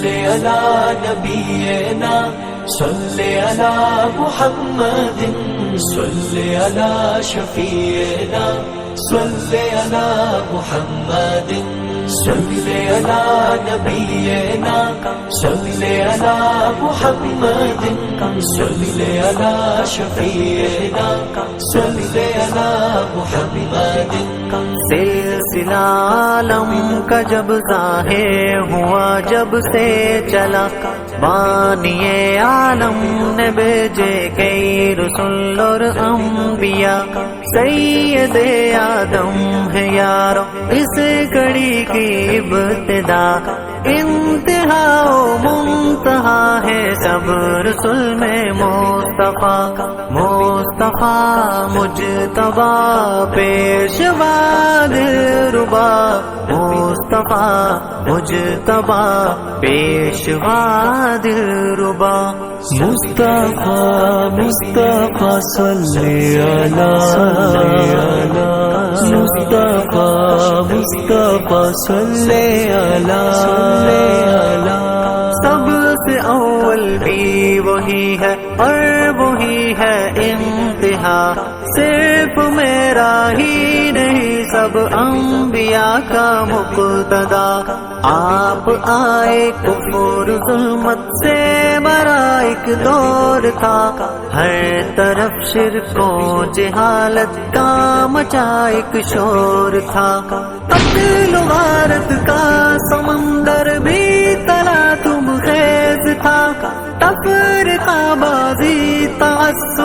صلی علی نبینا صلی علی محمد صلی علی شفیعنا صلی علی محمد صلی علی نبینا صلی علی محمد صلی علی شفیعنا صلی علی محمد سلسلہ عالم کا جب ظاہر ہوا جب سے چلا بانی عالم نے بھیجے کئی رسول اور انبیاء سید آدم ہے یارو اس گھڑی کی ابتدا انتہا و منتہا ہے سب رسول میں مصطفیٰ مجتبی پیشوا دلربا مصطفیٰ مجتبی پیشوا دلربا مصطفیٰ صلی علی مصطفیٰ صلی علی سب سے اول بھی وہی ہے اور وہی ہے انتہا صرف میرا ہی نہیں سب انبیاء کا مقتدا آپ آئے کفر ظلمت سے بھرا ایک دور تھا ہر طرف شرک و جہالت کا مچا ایک شور تھا قتل و غارت کا سمندر بھی تلا تم خیز تھا تفرقہ بازی تعصب